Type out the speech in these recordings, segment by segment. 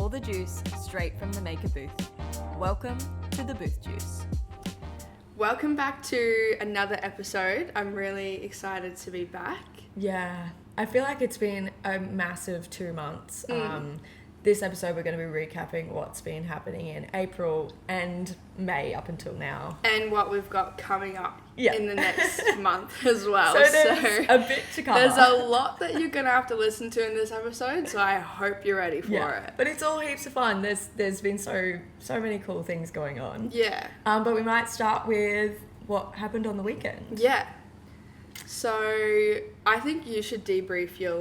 all the juice straight from the maker booth. Welcome to the Booth Juice. Welcome back to another episode. I'm really excited to be back. Yeah, I feel like it's been a massive 2 months. This episode we're going to be recapping what's been happening in April and May up until now. And what we've got coming up Yeah. in the next month as well. So there's a bit to cover. There's a lot that you're going to have to listen to in this episode, so I hope you're ready for it. But it's all heaps of fun. There's been so many cool things going on. Yeah. But we might start with what happened on the weekend. Yeah. So I think you should debrief your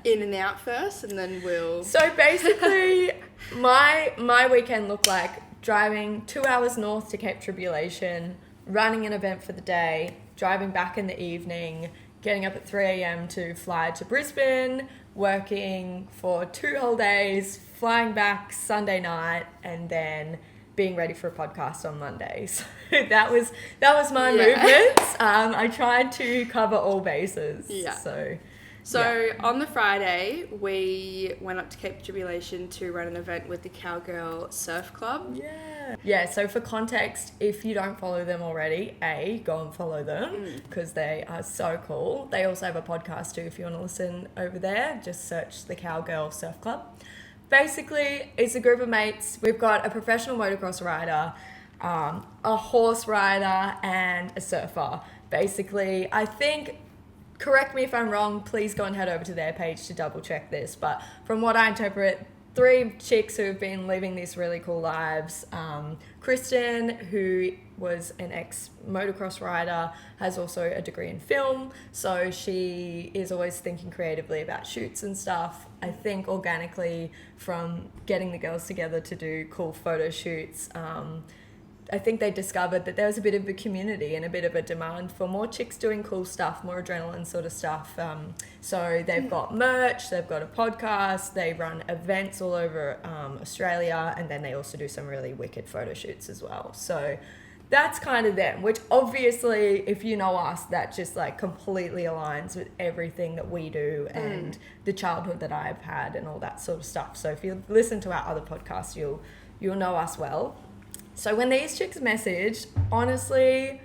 in and out first, and then we'll... So basically, my weekend looked like driving 2 hours north to Cape Tribulation, running an event for the day, driving back in the evening, getting up at 3 a.m. to fly to Brisbane, working for 2 whole days, flying back Sunday night, and then being ready for a podcast on Monday. So that was my movements. I tried to cover all bases. Yeah. So on the Friday, we went up to Cape Tribulation to run an event with the Cowgirl Surf Club. Yeah, so for context, if you don't follow them already, go and follow them because they are so cool. They also have a podcast too if you want to listen over there. Just search the Cowgirl Surf Club. Basically, it's a group of mates. We've got a professional motocross rider, a horse rider, and a surfer. Basically, I think, correct me if I'm wrong, please go and head over to their page to double check this. But from what I interpret, 3 chicks who have been living these really cool lives. Kristen, who was an ex-motocross rider, has also a degree in film. So she is always thinking creatively about shoots and stuff. I think organically from getting the girls together to do cool photo shoots, I think they discovered that there was a bit of a community and a bit of a demand for more chicks doing cool stuff, more adrenaline sort of stuff. So they've got merch, they've got a podcast, they run events all over Australia, and then they also do some really wicked photo shoots as well. So that's kind of them, which obviously, if you know us, that just like completely aligns with everything that we do and the childhood that I've had and all that sort of stuff. So if you listen to our other podcasts, you'll know us well. So when these chicks messaged, honestly,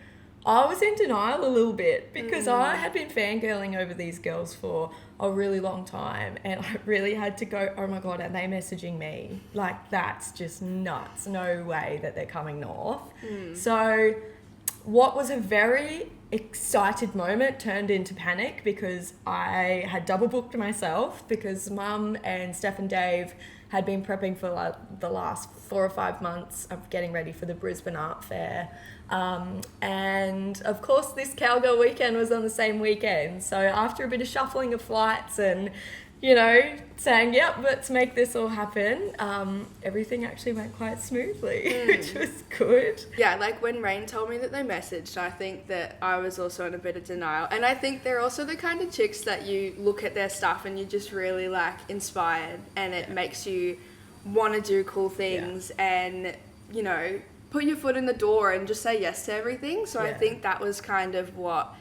I was in denial a little bit because I had been fangirling over these girls for a really long time, and I really had to go, oh my God, are they messaging me? Like, that's just nuts. No way that they're coming north. So what was a very excited moment turned into panic because I had double booked myself because Mum and Steph and Dave had been prepping for like the last 4 or 5 months of getting ready for the Brisbane Art Fair. And of course this Cowgirl weekend was on the same weekend. So after a bit of shuffling of flights and, saying, yep, let's make this all happen, everything actually went quite smoothly, which was good. Yeah, like when Rain told me that they messaged, I think that I was also in a bit of denial. And I think they're also the kind of chicks that you look at their stuff and you're just really like inspired, and it makes you want to do cool things and, put your foot in the door and just say yes to everything. So I think that was kind of what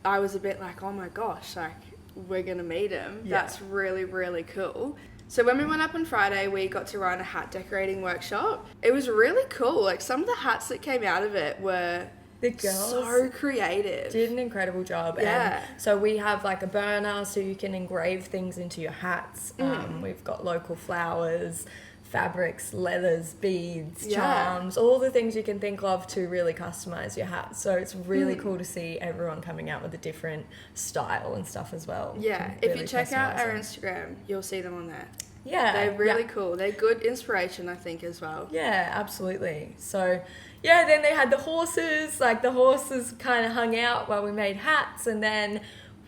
I was a bit like, oh my gosh, like, we're going to meet him. That's really, really cool. So when we went up on Friday, we got to run a hat decorating workshop. It was really cool. Like, some of the hats that came out of it were the girls so creative. Did an incredible job. Yeah. And so we have like a burner so you can engrave things into your hats. We've got local flowers, fabrics, leathers, beads, charms, all the things you can think of to really customize your hat. So it's really cool to see everyone coming out with a different style and stuff as well. Yeah, if you check out our Instagram, you'll see them on there. Yeah. They're really cool. They're good inspiration, I think, as well. Yeah, absolutely. So, then they had the horses. Like, the horses kind of hung out while we made hats, and then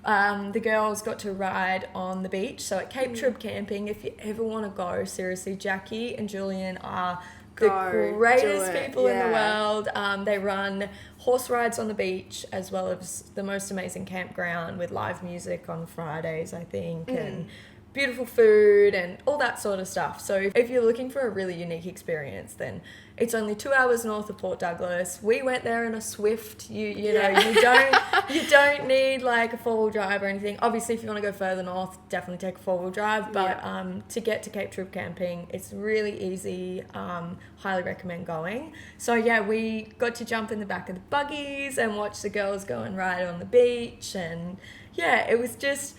the girls got to ride on the beach. So at Cape Trib Camping, if you ever want to go, seriously, Jackie and Julian are the greatest people in the world. They run horse rides on the beach as well as the most amazing campground with live music on Fridays, I think, and beautiful food and all that sort of stuff. So if you're looking for a really unique experience, then it's only 2 hours north of Port Douglas. We went there in a Swift. You know, you don't need like a 4-wheel drive or anything. Obviously, if you want to go further north, definitely take a 4-wheel drive. But to get to Cape Trip camping, it's really easy. Highly recommend going. So yeah, we got to jump in the back of the buggies and watch the girls go and ride on the beach. And yeah, it was just...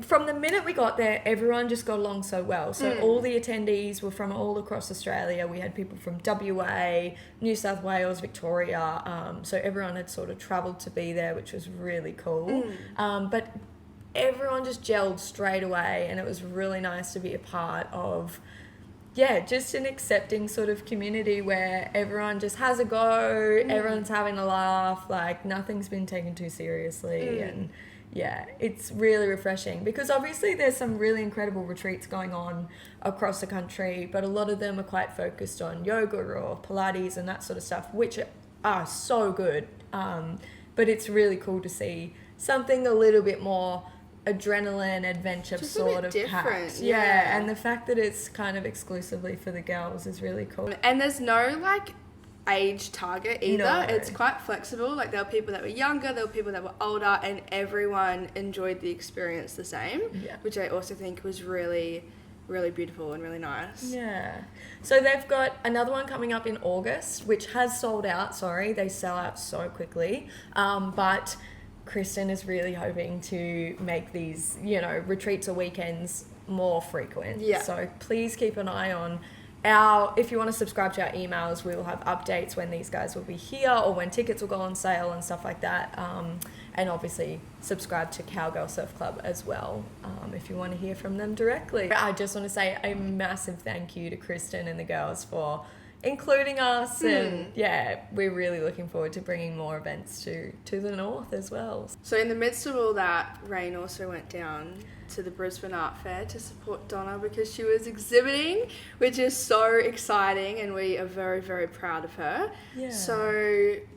From the minute we got there, everyone just got along so well. So all the attendees were from all across Australia. We had people from WA, New South Wales, Victoria. So everyone had sort of travelled to be there, which was really cool. But everyone just gelled straight away, and it was really nice to be a part of, just an accepting sort of community where everyone just has a go, everyone's having a laugh, like nothing's been taken too seriously. And yeah, it's really refreshing because obviously there's some really incredible retreats going on across the country, but a lot of them are quite focused on yoga or Pilates and that sort of stuff, which are so good. But it's really cool to see something a little bit more adrenaline adventure just sort of packed. Yeah, and the fact that it's kind of exclusively for the girls is really cool. And there's no like age target either. No. It's quite flexible. Like there were people that were younger, there were people that were older, and everyone enjoyed the experience the same, which I also think was really, really beautiful and really nice. Yeah. So they've got another one coming up in August, which has sold out. Sorry, they sell out so quickly. But Kristen is really hoping to make these, retreats or weekends more frequent. Yeah. So please keep an eye on if you want to subscribe to our emails, we will have updates when these guys will be here or when tickets will go on sale and stuff like that. And obviously subscribe to Cowgirl Surf Club as well if you want to hear from them directly. I just want to say a massive thank you to Kristen and the girls for including us. And we're really looking forward to bringing more events to the north as well. So in the midst of all that, Rain also went down to the Brisbane Art Fair to support Donna because she was exhibiting, which is so exciting, and we are very, very proud of her. Yeah. So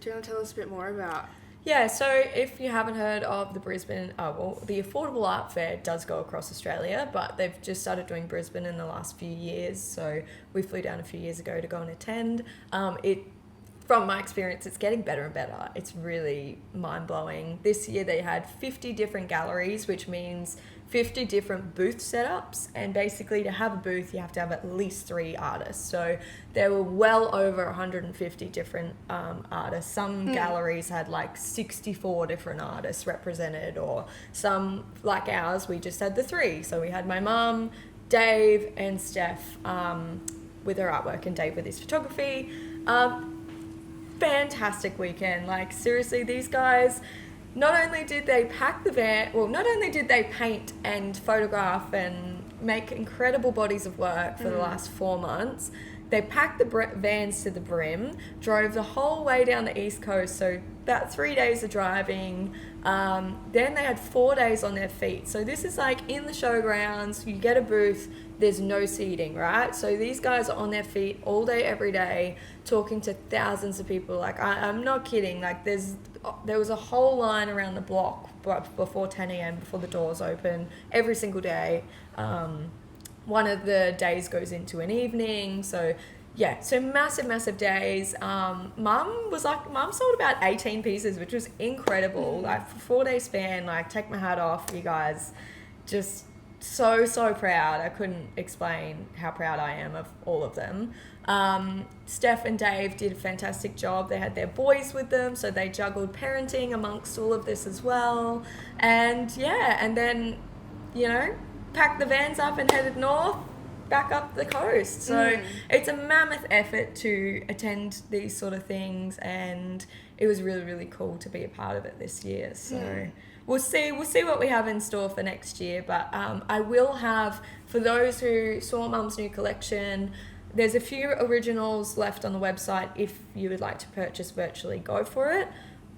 do you want to tell us a bit more about? Yeah, so if you haven't heard of the Brisbane, the Affordable Art Fair does go across Australia, but they've just started doing Brisbane in the last few years. So we flew down a few years ago to go and attend. From my experience, it's getting better and better. It's really mind-blowing. This year they had 50 different galleries, which means 50 different booth setups, and basically to have a booth you have to have at least 3 artists. So there were well over 150 different artists. Some galleries had like 64 different artists represented, or some like ours we just had the 3. So we had my mum, Dave and Steph with her artwork and Dave with his photography. Fantastic weekend. Like seriously, these guys, not only did they pack the van, not only did they paint and photograph and make incredible bodies of work for the last 4 months, they packed the vans to the brim, drove the whole way down the East Coast, so about 3 days of driving. Then they had 4 days on their feet. So this is like in the showgrounds, you get a booth, there's no seating, right? So these guys are on their feet all day, every day, talking to thousands of people. Like, I'm not kidding. Like, there was a whole line around the block before 10 a.m., before the doors open, every single day. One of the days goes into an evening. So, yeah, so massive days. Mum sold about 18 pieces, which was incredible. Like, for 4-day span, like, take my hat off, you guys. Just so proud. I couldn't explain how proud I am of all of them. Steph and Dave did a fantastic job. They had their boys with them, so they juggled parenting amongst all of this as well. And then, packed the vans up and headed north, back up the coast. So it's a mammoth effort to attend these sort of things, and it was really, really cool to be a part of it this year. So we'll see what we have in store for next year. But I will have, for those who saw Mum's new collection, there's a few originals left on the website. If you would like to purchase virtually, go for it.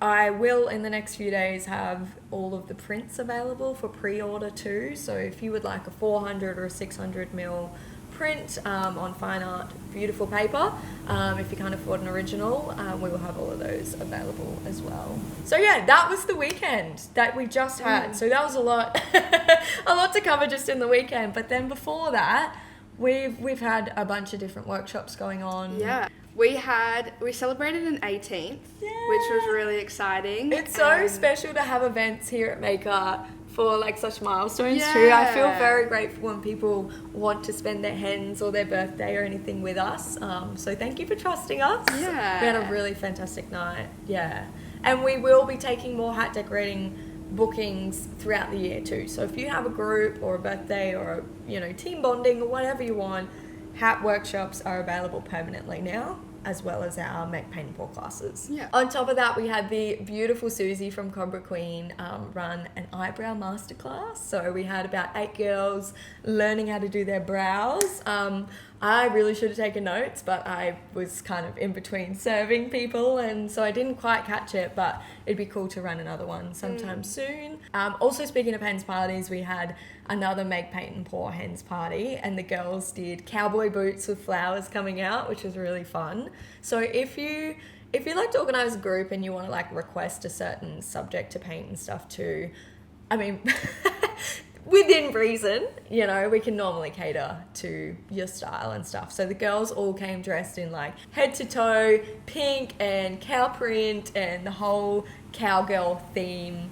I will, in the next few days, have all of the prints available for pre-order too. So if you would like a 400 or a 600 ml print on fine art, beautiful paper. If you can't afford an original, we will have all of those available as well. So yeah, that was the weekend that we just had. So that was a lot, a lot to cover just in the weekend. But then before that, we've had a bunch of different workshops going on. Yeah. We celebrated an 18th, which was really exciting. It's so special to have events here at Maker for like such milestones too. I feel very grateful when people want to spend their hens or their birthday or anything with us. So thank you for trusting us. Yeah. We had a really fantastic night. Yeah. And we will be taking more hat decorating bookings throughout the year too. So if you have a group or a birthday or team bonding or whatever you want, hat workshops are available permanently now, as well as our make, paint and pour classes. Yeah. On top of that, we had the beautiful Susie from Cobra Queen run an eyebrow masterclass. So we had about 8 girls learning how to do their brows. I really should have taken notes, but I was kind of in between serving people, and so I didn't quite catch it, but it'd be cool to run another one sometime soon. Also, speaking of hens parties, we had another make, paint and pour hens party, and the girls did cowboy boots with flowers coming out, which was really fun. So if you like to organise a group and you want to like request a certain subject to paint and stuff too, I mean, within reason, we can normally cater to your style and stuff. So the girls all came dressed in like head to toe pink and cow print and the whole cowgirl theme.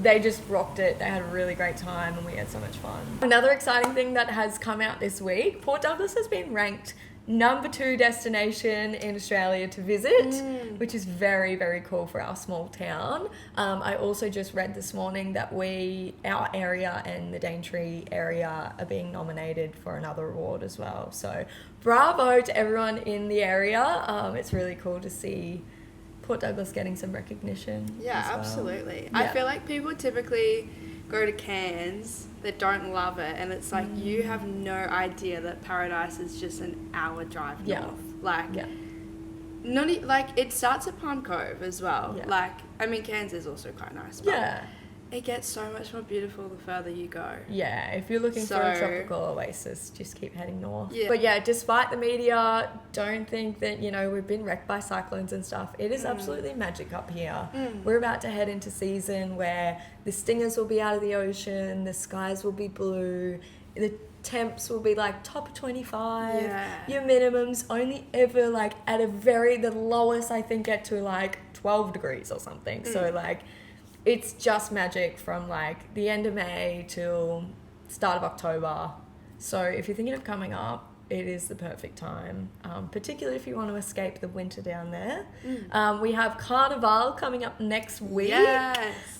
They just rocked it. They had a really great time and we had so much fun. Another exciting thing that has come out this week, Port Douglas has been ranked number 2 destination in Australia to visit, which is very, very cool for our small town. I also just read this morning that our area and the Daintree area are being nominated for another award as well. So bravo to everyone in the area. It's really cool to see Port Douglas getting some recognition. Yeah, as well. absolutely. Yeah. I feel like people typically go to Cairns that don't love it, and it's like you have no idea that Paradise is just an hour drive north. It starts at Palm Cove as well. Cairns is also quite nice, but it gets so much more beautiful the further you go. Yeah, if you're looking for a tropical oasis, just keep heading north. Yeah. But yeah, despite the media, don't think that, we've been wrecked by cyclones and stuff. It is absolutely magic up here. We're about to head into season where the stingers will be out of the ocean, the skies will be blue, the temps will be like top 25. Your minimums only ever like at the lowest I think get to like 12 degrees or something. So like, it's just magic from like the end of May till start of October. So if you're thinking of coming up, it is the perfect time, particularly if you want to escape the winter down there. We have Carnival coming up next week,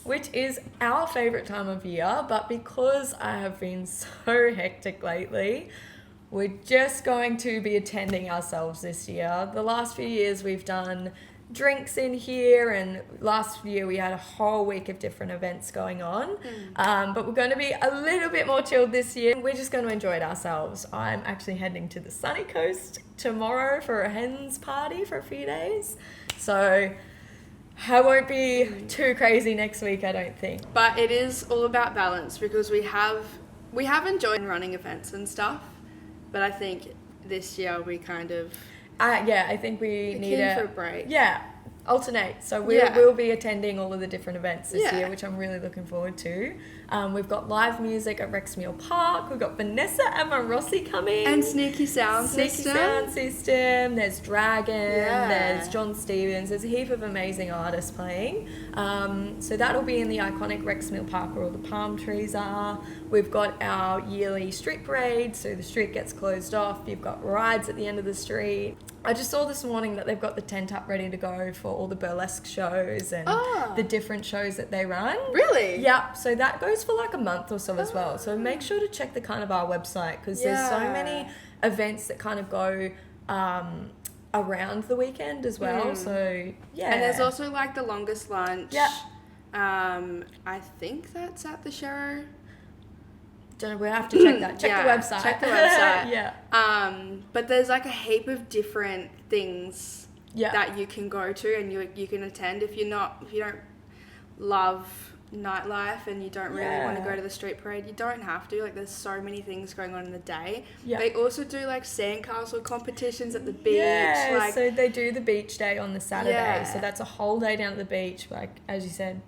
which is our favourite time of year. But because I have been so hectic lately, we're just going to be attending ourselves this year. The last few years we've done drinks in here, and last year we had a whole week of different events going on, but we're going to be a little bit more chilled this year. We're just going to enjoy it ourselves. I'm actually heading to the sunny coast tomorrow for a hens party for a few days, so I won't be too crazy next week, I don't think. But it is all about balance, because we have enjoyed running events and stuff, but I think this year we kind of I think we need for a break. Yeah, alternate. So we'll be attending all of the different events this year, which I'm really looking forward to. We've got live music at Rexmeal Park. We've got Vanessa Amarossi coming. And Sneaky Sound System. There's Dragon. There's John Stevens. There's a heap of amazing artists playing. So that'll be in the iconic Rexmeal Park where all the palm trees are. We've got our yearly street parade. So the street gets closed off. You've got rides at the end of the street. I just saw this morning that they've got the tent up ready to go for all the burlesque shows and the different shows that they run. Really? Yep. So that goes for like a month or so as well. So make sure to check the Carnival website, because there's so many events that kind of go around the weekend as well. So yeah. And there's also like the longest lunch. Yeah. I think that's at the show. Don't know, we'll have to check that. Check the website. Check the website. Yeah. But there's like a heap of different things that you can go to and you can attend if you don't love nightlife and you don't really want to go to the street parade, you don't have to. Like, there's so many things going on in the day. They also do like sandcastle competitions at the beach. Yeah, so they do the beach day on the Saturday. Yeah. So that's a whole day down at the beach, like as you said.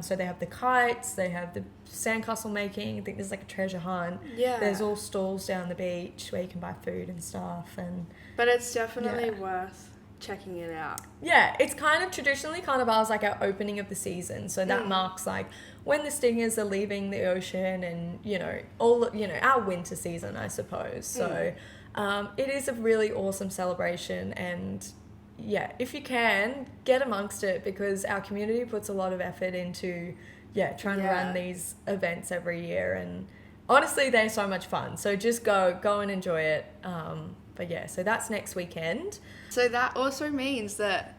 So they have the kites, they have the sandcastle making. I think there's like a treasure hunt. Yeah. There's all stalls down the beach where you can buy food and stuff. But it's definitely worth checking it out. Yeah, it's kind of traditionally Carnival's like our opening of the season. So that marks like when the stingers are leaving the ocean and, our winter season, I suppose. So it is a really awesome celebration, and yeah, if you can, get amongst it, because our community puts a lot of effort into trying to run these events every year, and honestly they're so much fun. So just go and enjoy it. But yeah, so that's next weekend. So that also means that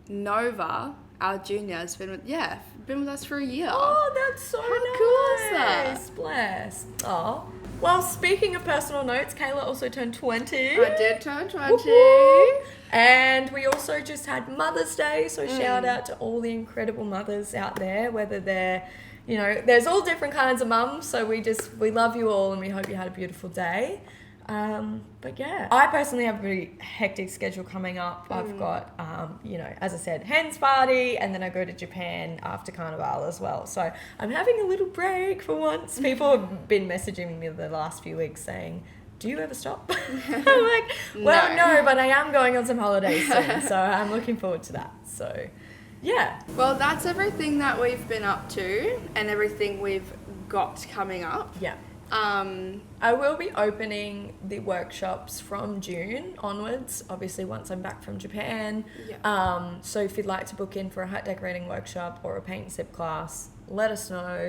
Nova, our junior, has been with us for a year. Oh, that's so How cool is that? Bless. Oh. Well, speaking of personal notes, Kayla also turned 20. I did turn 20. Woo-hoo. And we also just had Mother's Day, so shout out to all the incredible mothers out there, whether they're, there's all different kinds of mums, so we love you all and we hope you had a beautiful day. But yeah, I personally have a pretty hectic schedule coming up. I've got, as I said, hens party, and then I go to Japan after Carnival as well. So I'm having a little break for once. People have been messaging me the last few weeks saying, do you ever stop? I'm like, well, no, but I am going on some holidays soon. So I'm looking forward to that. So yeah. Well, that's everything that we've been up to and everything we've got coming up. Yeah. I will be opening the workshops from June onwards, obviously once I'm back from Japan. Yeah. So if you'd like to book in for a hut decorating workshop or a paint and sip class, let us know.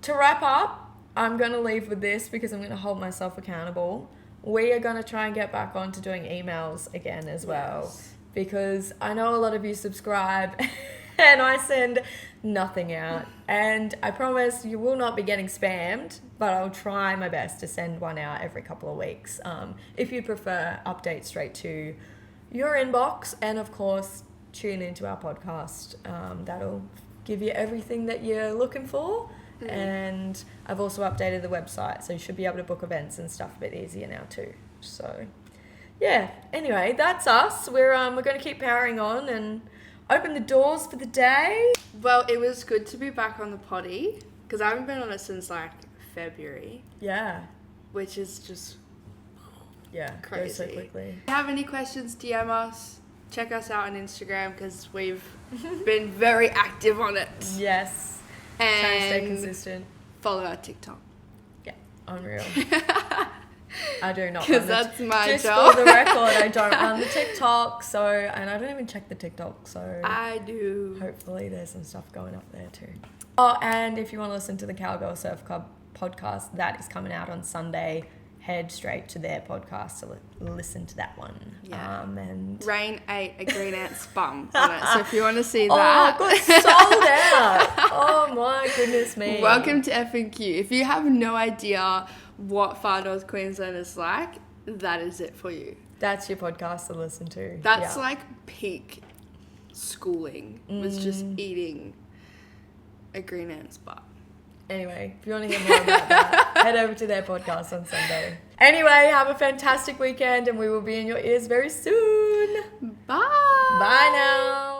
To wrap up, I'm going to leave with this because I'm going to hold myself accountable. We are going to try and get back on to doing emails again as well, because I know a lot of you subscribe and I send nothing out. And I promise you will not be getting spammed, but I'll try my best to send one out every couple of weeks. If you prefer, updates straight to your inbox, and of course, tune into our podcast. That'll give you everything that you're looking for. And I've also updated the website, so you should be able to book events and stuff a bit easier now too. So yeah, anyway, that's us. We're going to keep powering on and open the doors for the day. Well, it was good to be back on the potty, because I haven't been on it since like February. Yeah. Which is just crazy. Goes so quickly. If you have any questions, DM us. Check us out on Instagram, because we've been very active on it. Yes. And trying to stay consistent. Follow our TikTok. Yeah, unreal. I do not. Because that's my just job. For the record, I don't run the TikTok, and I don't even check the TikTok, so I do. Hopefully there's some stuff going up there too. Oh, and if you want to listen to the Cowgirl Surf Club podcast, that is coming out on Sunday. Head straight to their podcast to listen to that one. Yeah. And Rain ate a green ant's bum on it, so if you want to see that. Oh, got sold out. Oh my goodness me. Welcome to F&Q. If you have no idea what Far North Queensland is like, that is it for you. That's your podcast to listen to. That's like peak schooling, was just eating a green ant's butt. Anyway, if you want to hear more about that, head over to their podcast on Sunday. Anyway, have a fantastic weekend, and we will be in your ears very soon. Bye. Bye now.